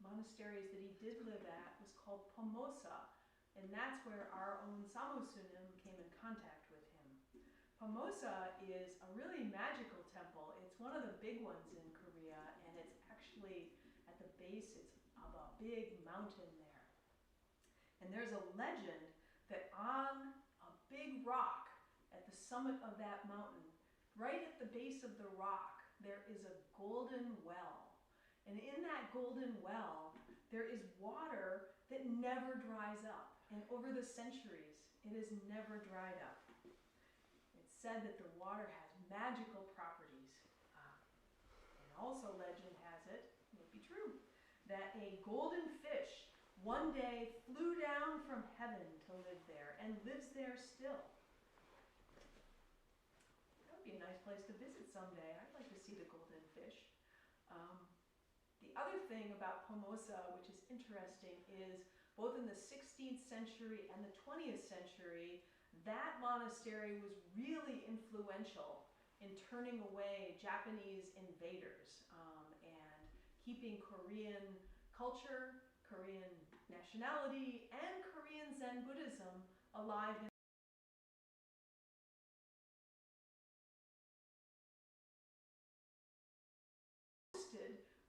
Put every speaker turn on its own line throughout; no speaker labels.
monasteries that he did live at was called Pomosa, and that's where our own Samusunim came in contact with him. Pomosa is a really magical temple. It's one of the big ones in Korea, and it's actually at the base of a big mountain there. And there's a legend that on a big rock at the summit of that mountain, right at the base of the rock, there is a golden well. And in that golden well, there is water that never dries up. And over the centuries, it has never dried up. It's said that the water has magical properties. And also legend has it, it may be true, that a golden fish one day flew down from heaven to live there and lives there still. That would be a nice place to visit someday. I'd like to see the golden fish. The other thing about Pomosa, which is interesting, is both in the 16th century and the 20th century, that monastery was really influential in turning away Japanese invaders and keeping Korean culture, Korean nationality, and Korean Zen Buddhism alive in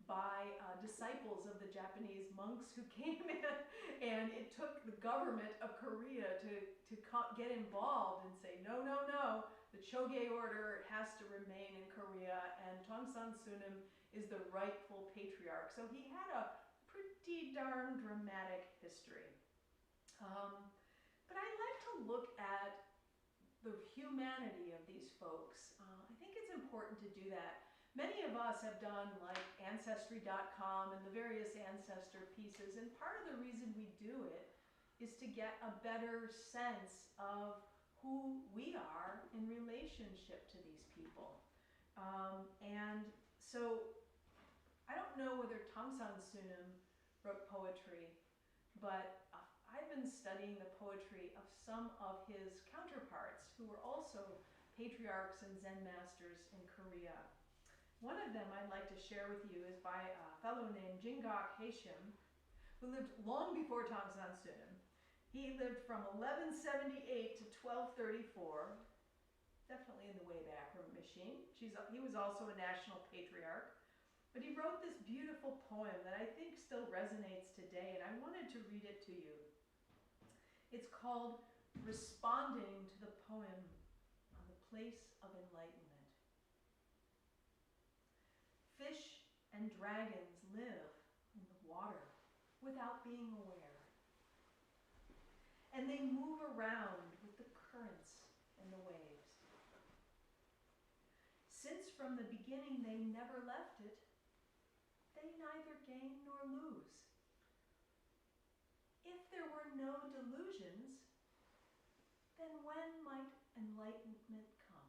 by disciples of the Japanese monks who came in, and it took the government of Korea to get involved and say, no, no, no, the Choge order has to remain in Korea, and Tongsan Sunim is the rightful patriarch. So he had a pretty darn dramatic history. But I like to look at the humanity of these folks. I think it's important to do that. Many of us have done like Ancestry.com and the various ancestor pieces, and part of the reason we do it is to get a better sense of who we are in relationship to these people. And so I don't know whether Tongsan Sunim wrote poetry, but I've been studying the poetry of some of his counterparts who were also patriarchs and Zen masters in Korea. One of them I'd like to share with you is by a fellow named Jingak Haeshim, who lived long before Tongsan Sunim. He lived from 1178 to 1234, definitely in the Wayback Machine. He was also a national patriarch, but he wrote this beautiful poem that I think still resonates today, and I wanted to read it to you. It's called Responding to the Poem on the Place of Enlightenment. Fish and dragons live in the water without being aware. And they move around with the currents and the waves. Since from the beginning they never left it, they neither gain nor lose. If there were no delusions, then when might enlightenment come?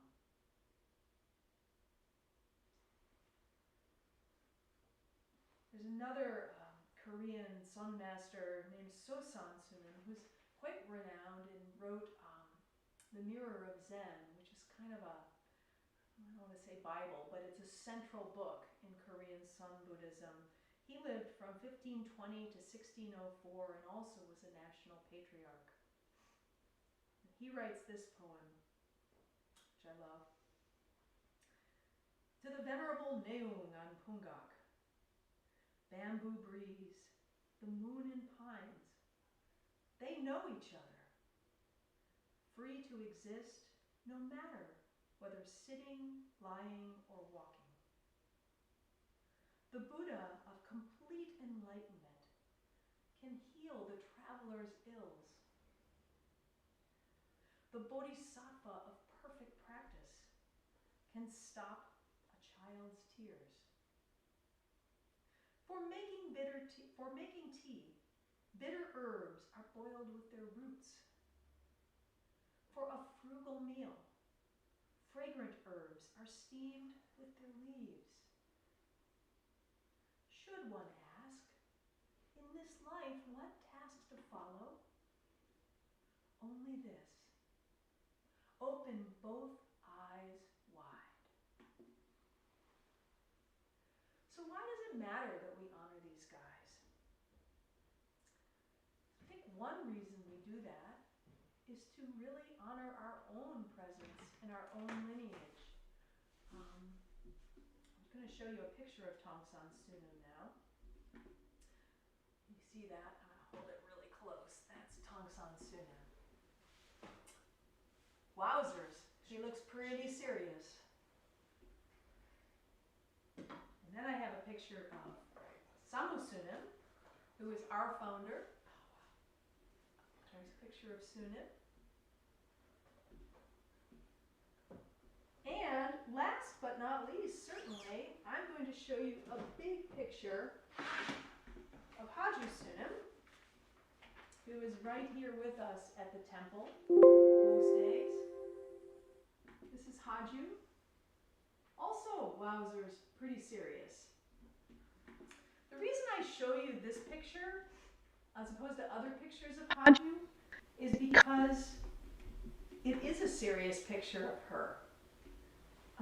There's another Korean Sun master named Sosan Sunim who's quite renowned and wrote The Mirror of Zen, which is kind of a, I don't want to say Bible, but it's a central book in Korean Sun Buddhism. He lived from 1520 to 1604 and also was a national patriarch. He writes this poem, which I love. To the Venerable Neung on Pungak, bamboo breeze, the moon and pines, they know each other, free to exist no matter whether sitting, lying, or walking. The Buddha of complete enlightenment can heal the traveler's ills. The Bodhisattva of perfect practice can stop a child's tears. For making tea, bitter herbs are boiled with their roots. For a frugal meal, fragrant herbs are steamed with their leaves. Should one ask, in this life, what tasks to follow? Only this: open both eyes wide. So why does it matter that we honor these guys? one reason we do that is to really honor our own presence and our own lineage. I'm going to show you a picture of Tongsan Sunam now. You see that? I'm going to hold it really close. That's Tongsan Sunam. Wowzers, she looks pretty serious. And then I have a picture of Samu Sunam, who is our founder. There's a picture of Sunam. And last but not least, certainly, I'm going to show you a big picture of Haju Sunam, who is right here with us at the temple most days. This is Haju. Also, wowzers, pretty serious. The reason I show you this picture, as opposed to other pictures of Haju, is because it is a serious picture of her.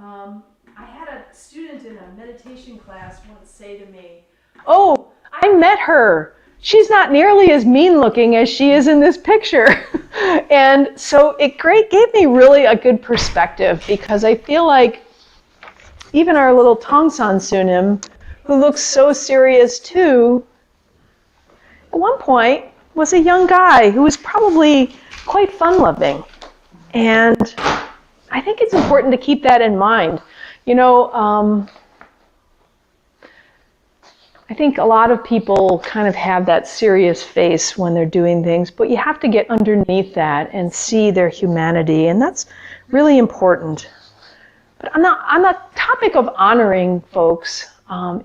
I had a student in a meditation class once say to me, "Oh, I met her. She's not nearly as mean looking as she is in this picture." And so it gave me really a good perspective, because I feel like even our little Tongsan Sunam, who looks so serious too, at one point was a young guy who was probably quite fun-loving. And I think it's important to keep that in mind. You know, I think a lot of people kind of have that serious face when they're doing things, but you have to get underneath that and see their humanity, and that's really important. But on the topic of honoring folks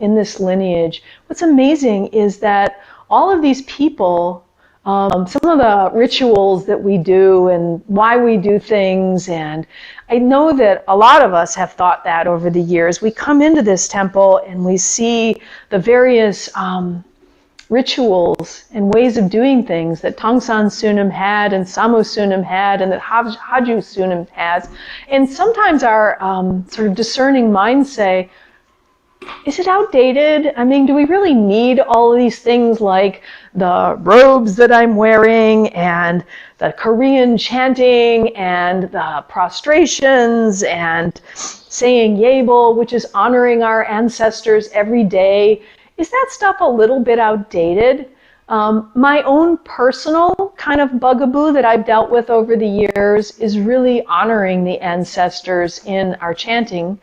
in this lineage, what's amazing is that all of these people, some of the rituals that we do and why we do things, and I know that a lot of us have thought that over the years. We come into this temple and we see the various rituals and ways of doing things that Tongsan Sunam had and Samu Sunam had and that Haju Sunam has. And sometimes our sort of discerning minds say, is it outdated? I mean, do we really need all of these things like the robes that I'm wearing and the Korean chanting and the prostrations and saying Yebol, which is honoring our ancestors every day? Is that stuff a little bit outdated? My own personal kind of bugaboo that I've dealt with over the years is really honoring the ancestors in our chanting.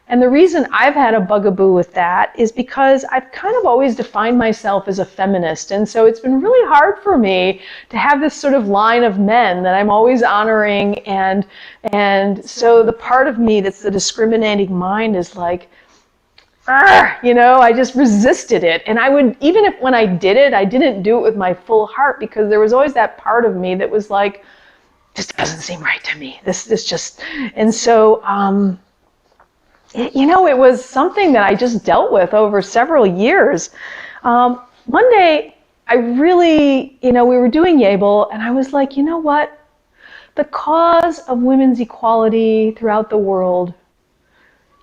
And the reason I've had a bugaboo with that is because I've kind of always defined myself as a feminist. And so it's been really hard for me to have this sort of line of men that I'm always honoring. And so the part of me that's the discriminating mind is like, you know, I just resisted it. And I would, even if when I did it, I didn't do it with my full heart, because there was always that part of me that was like, this doesn't seem right to me. This just, and so, you know, it was something that I just dealt with over several years. One day, I really, you know, we were doing Yebol, and I was like, you know what? The cause of women's equality throughout the world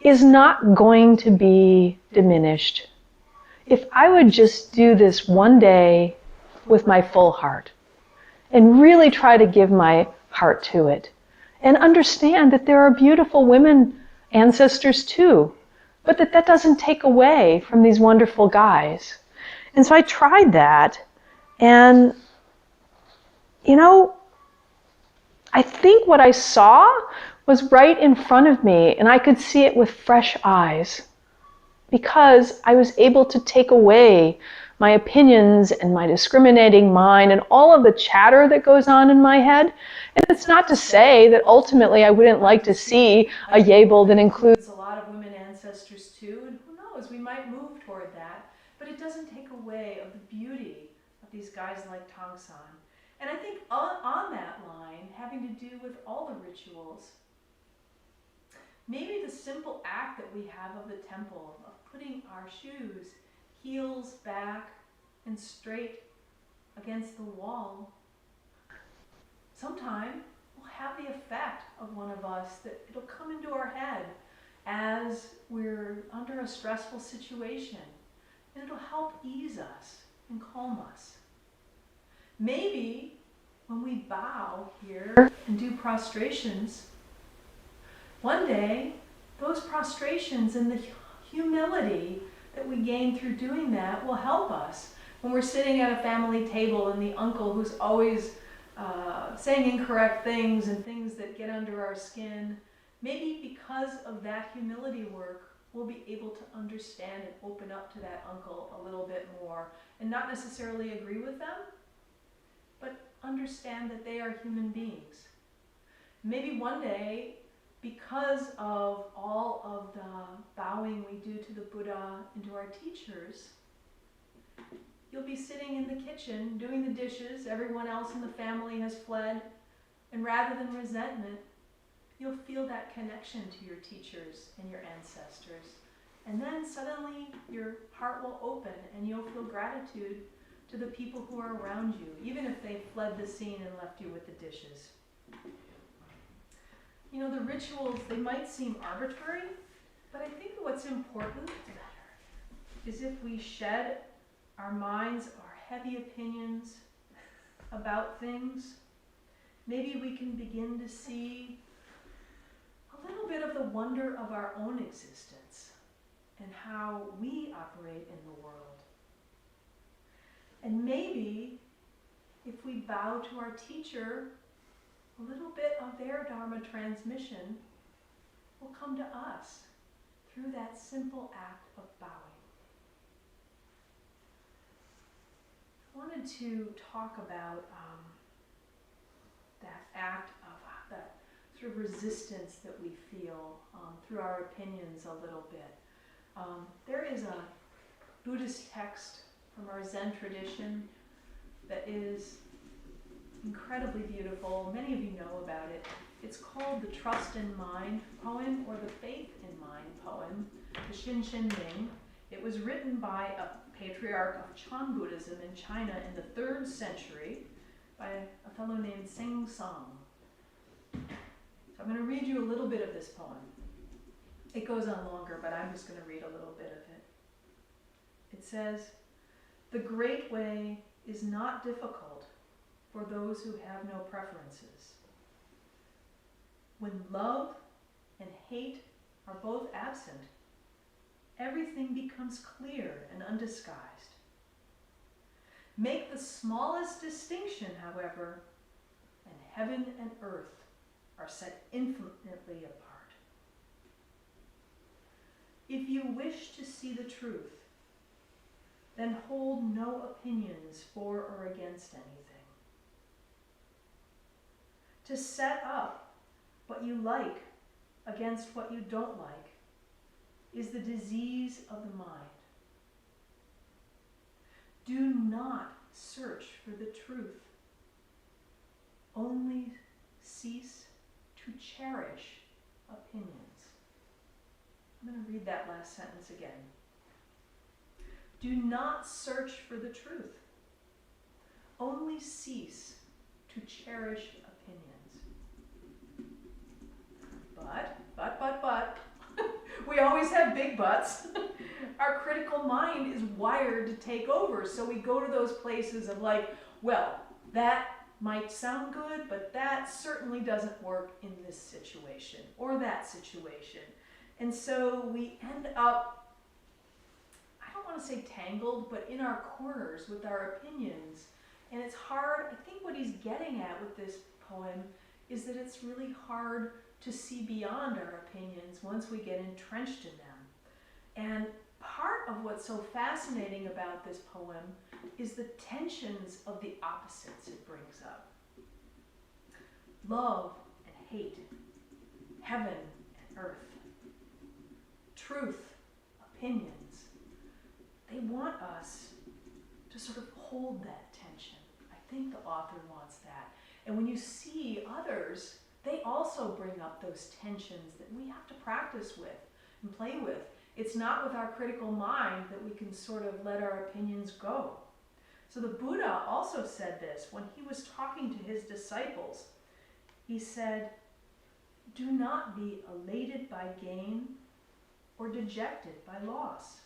is not going to be diminished if I would just do this one day with my full heart and really try to give my heart to it and understand that there are beautiful women ancestors too, but that doesn't take away from these wonderful guys. And so I tried that, and you know, I think what I saw was right in front of me, and I could see it with fresh eyes, because I was able to take away my opinions and my discriminating mind and all of the chatter that goes on in my head. And it's not to say that ultimately I wouldn't like to see a Yebol that includes a lot of women ancestors too, and who knows, we might move toward that, but it doesn't take away of the beauty of these guys like Tongsan. And I think on that line, having to do with all the rituals, maybe the simple act that we have of the temple, of putting our shoes, heels back and straight against the wall, sometime will have the effect of one of us, that it'll come into our head as we're under a stressful situation, and it'll help ease us and calm us. Maybe when we bow here and do prostrations, one day those prostrations and the humility that we gain through doing that will help us. When we're sitting at a family table and the uncle who's always saying incorrect things and things that get under our skin, maybe because of that humility work, we'll be able to understand and open up to that uncle a little bit more and not necessarily agree with them, but understand that they are human beings. Maybe one day, because of all of the bowing we do to the Buddha and to our teachers, you'll be sitting in the kitchen doing the dishes, everyone else in the family has fled, and rather than resentment, you'll feel that connection to your teachers and your ancestors. And then suddenly your heart will open and you'll feel gratitude to the people who are around you, even if they fled the scene and left you with the dishes. You know, the rituals, they might seem arbitrary, but I think what's important is if we shed our minds, our heavy opinions about things, maybe we can begin to see a little bit of the wonder of our own existence and how we operate in the world. And maybe if we bow to our teacher, a little bit of their Dharma transmission will come to us through that simple act of bowing. I wanted to talk about that act of that sort of resistance that we feel through our opinions a little bit. There is a Buddhist text from our Zen tradition that is incredibly beautiful. Many of you know about it. It's called the Trust in Mind poem, or the Faith in Mind poem, the Shin Ming. It was written by a patriarch of Chan Buddhism in China in the 3rd century by a fellow named Seng Song. So I'm going to read you a little bit of this poem. It goes on longer, but I'm just going to read a little bit of it. It says, "The great way is not difficult for those who have no preferences. When love and hate are both absent, everything becomes clear and undisguised. Make the smallest distinction, however, and heaven and earth are set infinitely apart. If you wish to see the truth, then hold no opinions for or against anything. To set up what you like against what you don't like is the disease of the mind. Do not search for the truth. Only cease to cherish opinions." I'm going to read that last sentence again. Do not search for the truth. Only cease to cherish opinions. But, we always have big buts. Our critical mind is wired to take over, so we go to those places of like, well, that might sound good, but that certainly doesn't work in this situation or that situation. And so we end up, I don't want to say tangled, but in our corners with our opinions. And it's hard. I think what he's getting at with this poem is that it's really hard to see beyond our opinions once we get entrenched in them. And part of what's so fascinating about this poem is the tensions of the opposites it brings up. Love and hate, heaven and earth, truth, opinions. They want us to sort of hold that tension. I think the author wants that. And when you see others, they also bring up those tensions that we have to practice with and play with. It's not with our critical mind that we can sort of let our opinions go. So the Buddha also said this when he was talking to his disciples. He said, "Do not be elated by gain or dejected by loss.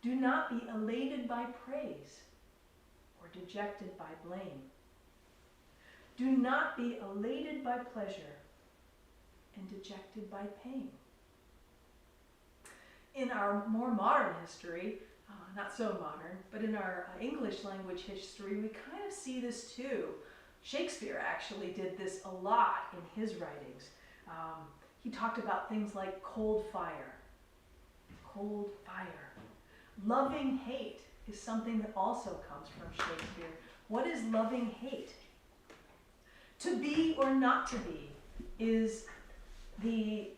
Do not be elated by praise or or dejected by blame. Do not be elated by pleasure and dejected by pain. In our more modern history, not so modern, but in our English language history, we kind of see this too. Shakespeare actually did this a lot in his writings. He talked about things like cold fire. Cold fire. Loving hate is something that also comes from Shakespeare. What is loving hate? To be or not to be is the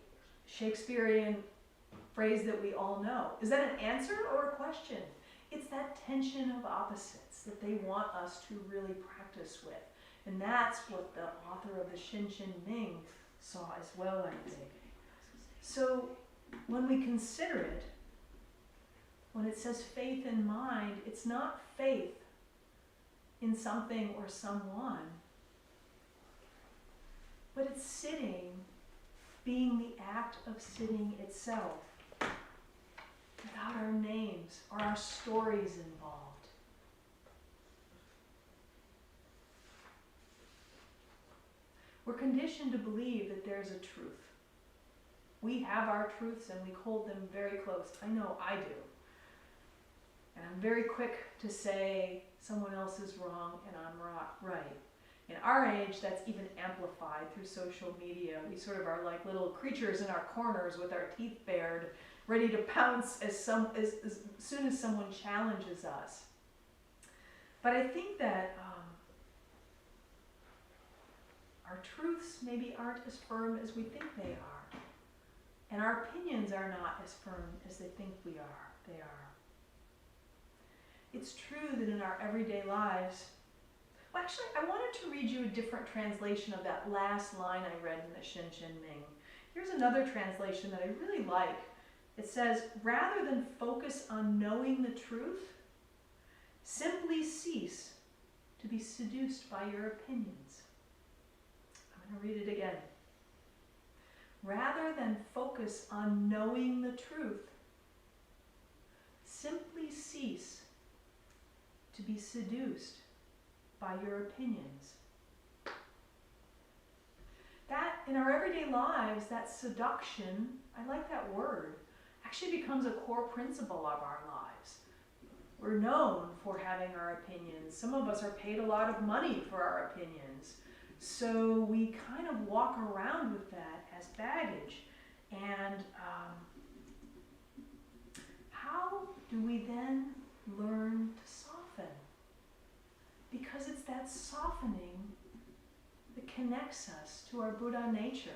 Shakespearean phrase that we all know. Is that an answer or a question? It's that tension of opposites that they want us to really practice with. And that's what the author of the Shinshin Ming saw as well, I think. So when we consider it, when it says faith in mind, it's not faith in something or someone, but it's sitting, being the act of sitting itself, without our names or our stories involved. We're conditioned to believe that there's a truth. We have our truths and we hold them very close. I know I do. And I'm very quick to say someone else is wrong and I'm right. In our age, that's even amplified through social media. We sort of are like little creatures in our corners with our teeth bared, ready to pounce as soon as someone challenges us. But I think that our truths maybe aren't as firm as we think they are. And our opinions are not as firm as they think they are. It's true that in our everyday lives, well, actually, I wanted to read you a different translation of that last line I read in the Shinshin Ming. Here's another translation that I really like. It says, rather than focus on knowing the truth, simply cease to be seduced by your opinions. I'm going to read it again. Rather than focus on knowing the truth, simply cease to be seduced by your opinions. That, in our everyday lives, that seduction, I like that word, actually becomes a core principle of our lives. We're known for having our opinions. Some of us are paid a lot of money for our opinions. So we kind of walk around with that as baggage. And how do we then learn to soften? Because it's that softening that connects us to our Buddha nature.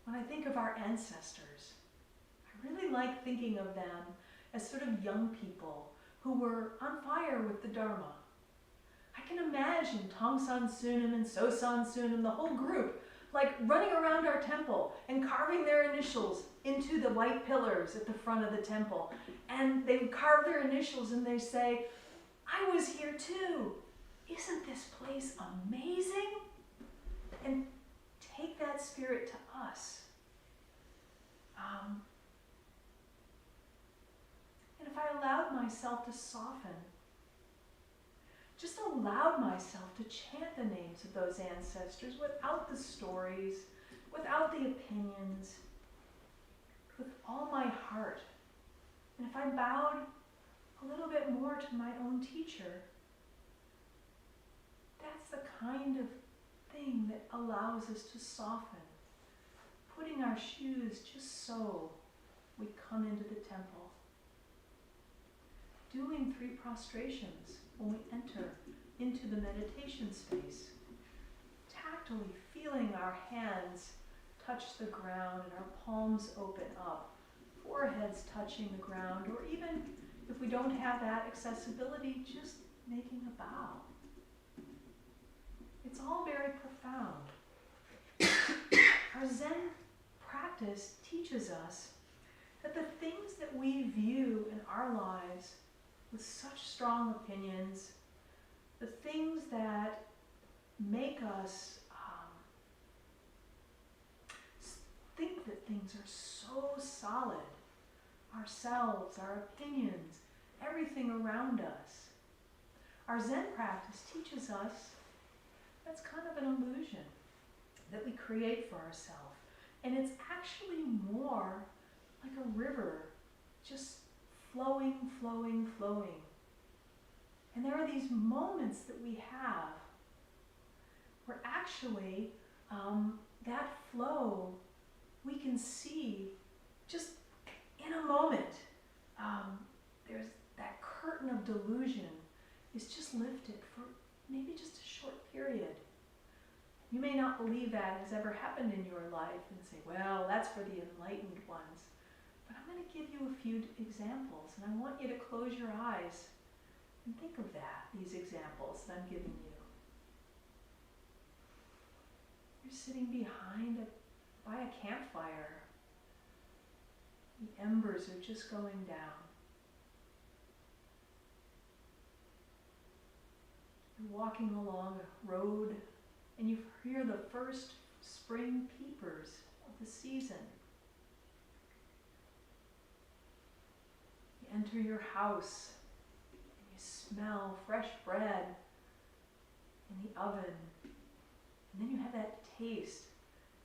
When I think of our ancestors, I really like thinking of them as sort of young people who were on fire with the Dharma. I can imagine Tongsan Sunim and Sosan Sunim, the whole group, like running around our temple and carving their initials into the white pillars at the front of the temple. And they would carve their initials and they say, I was here too. Isn't this place amazing? And take that spirit to us. And if I allowed myself to soften, just allowed myself to chant the names of those ancestors without the stories, without the opinions, with all my heart. And if I bowed a little bit more to my own teacher, that's the kind of thing that allows us to soften. Putting our shoes just so we come into the temple. Doing 3 prostrations when we enter into the meditation space. Tactily feeling our hands touch the ground and our palms open up. Foreheads touching the ground, or even if we don't have that accessibility, just making a bow. It's all very profound. Our Zen practice teaches us that the things that we view in our lives with such strong opinions, the things that make us think that things are so solid, ourselves, our opinions, everything around us. Our Zen practice teaches us that's kind of an illusion that we create for ourselves. And it's actually more like a river, just flowing, flowing, flowing. And there are these moments that we have where actually that flow we can see just in a moment. There's that curtain of delusion is just lifted for maybe just a short period. You may not believe that has ever happened in your life and say, well, that's for the enlightened ones. But I'm going to give you a few examples, and I want you to close your eyes and think of these examples that I'm giving you. You're sitting by a campfire. The embers are just going down. You're walking along a road and you hear the first spring peepers of the season. You enter your house and you smell fresh bread in the oven. And then you have that taste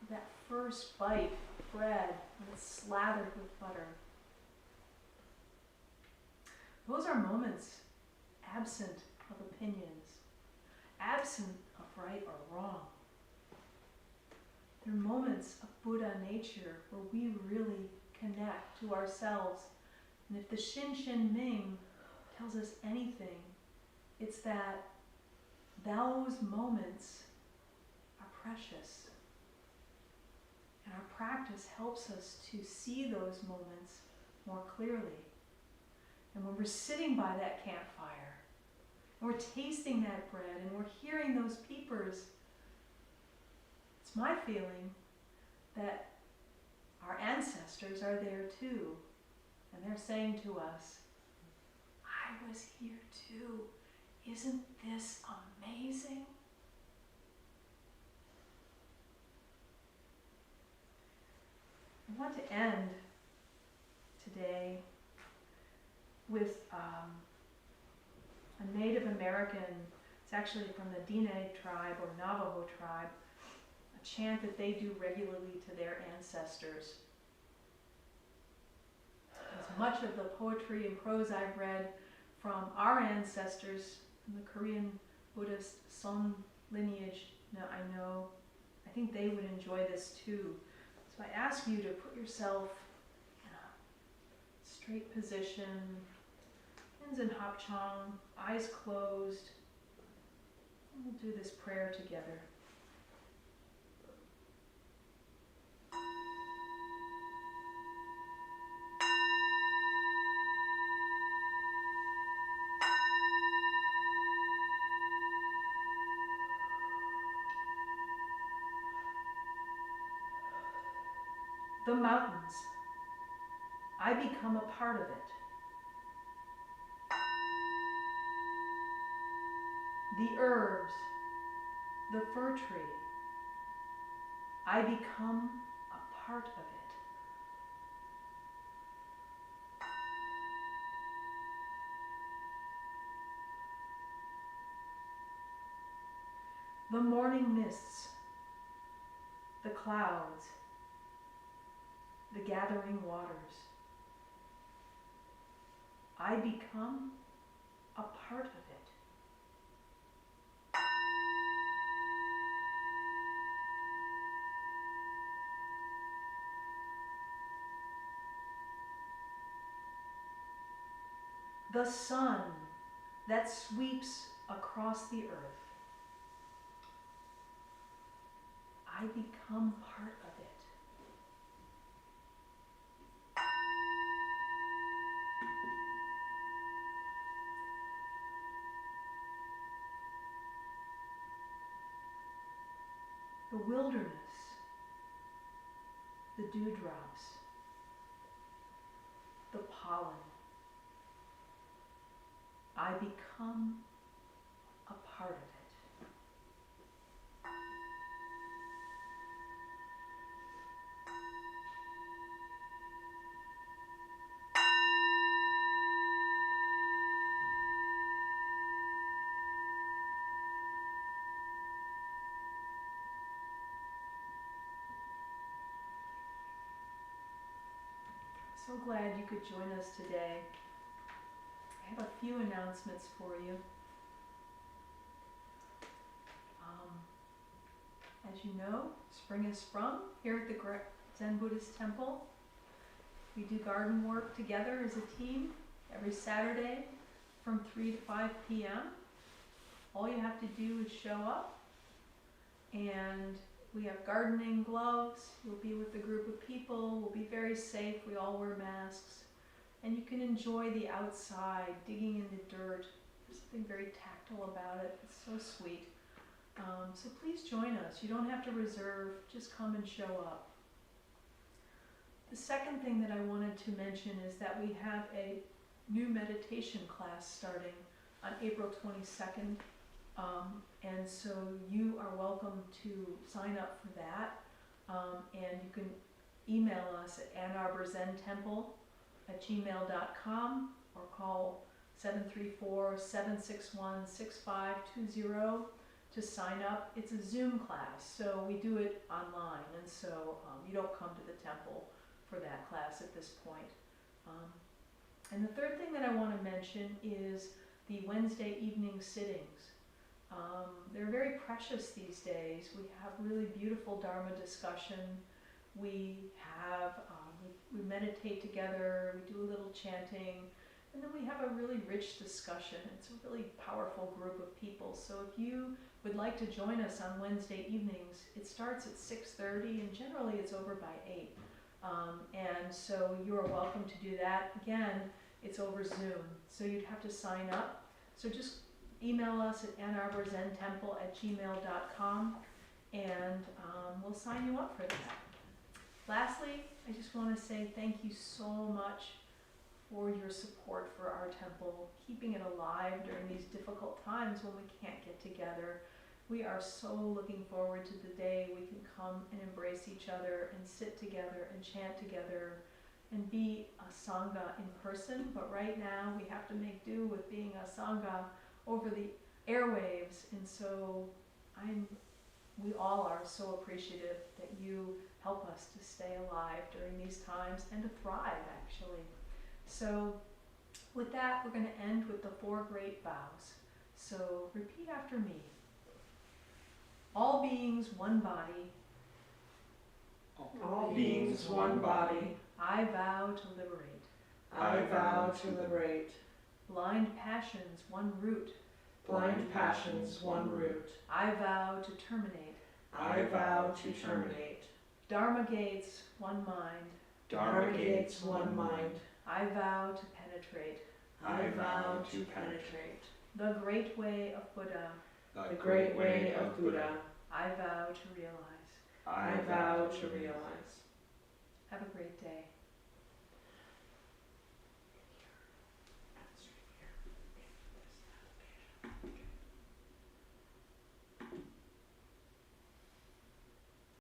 of that first bite of bread when it's slathered with butter. Those are moments absent of opinions, absent of right or wrong. They're moments of Buddha nature where we really connect to ourselves. And if the Shin Ming tells us anything, it's that those moments are precious. And our practice helps us to see those moments more clearly. And when we're sitting by that campfire, and we're tasting that bread, and we're hearing those peepers, it's my feeling that our ancestors are there too. And they're saying to us, I was here too. Isn't this amazing? I want to end today with a Native American, it's actually from the Diné tribe or Navajo tribe, a chant that they do regularly to their ancestors. As much of the poetry and prose I've read from our ancestors in the Korean Buddhist Son lineage, I think they would enjoy this too. So I ask you to put yourself in a straight position, hands in hapchang, eyes closed. And we'll do this prayer together. The mountains, I become a part of it. The herbs, the fir tree, I become a part of it. The morning mists, the clouds, the gathering waters, I become a part of it. The sun that sweeps across the earth, I become part of it. The wilderness, the dewdrops, the pollen, I become a part of it. So glad you could join us today. I have a few announcements for you. As you know, spring is sprung here at the Zen Buddhist Temple. We do garden work together as a team every Saturday from 3 to 5 p.m. All you have to do is show up, and we have gardening gloves. You'll be with a group of people. We'll be very safe. We all wear masks. And you can enjoy the outside, digging in the dirt. There's something very tactile about it. It's so sweet. So please join us. You don't have to reserve. Just come and show up. The second thing that I wanted to mention is that we have a new meditation class starting on April 22nd. And so you are welcome to sign up for that. And you can email us at AnArborZenTemple@gmail.com or call 734-761-6520 to sign up. It's a Zoom class, so we do it online, and so you don't come to the temple for that class at this point. And the third thing that I want to mention is the Wednesday evening sittings. They're very precious these days. We have really beautiful Dharma discussion. We have, we meditate together, we do a little chanting, and then we have a really rich discussion. It's a really powerful group of people. So if you would like to join us on Wednesday evenings, it starts at 6:30 and generally it's over by 8. And so you are welcome to do that. Again, it's over Zoom, so you'd have to sign up. So just email us at AnArborZenTemple@gmail.com and we'll sign you up for that. Lastly, I just want to say thank you so much for your support for our temple, keeping it alive during these difficult times when we can't get together. We are so looking forward to the day we can come and embrace each other and sit together and chant together and be a Sangha in person. But right now we have to make do with being a Sangha over the airwaves. And so we all are so appreciative that you help us to stay alive during these times and to thrive, actually. So with that, we're going to end with the 4 great vows. So repeat after me. All beings, one body.
All beings, one body.
I vow to liberate.
I vow to liberate.
Blind passions, one root.
Blind passions, one root.
I vow to terminate.
I vow to terminate.
Dharma gates, one mind.
Dharma gates, one mind.
I vow to penetrate.
I vow to penetrate.
The great way of Buddha.
The great way of Buddha.
I vow to realize.
I vow to realize.
Have a great day.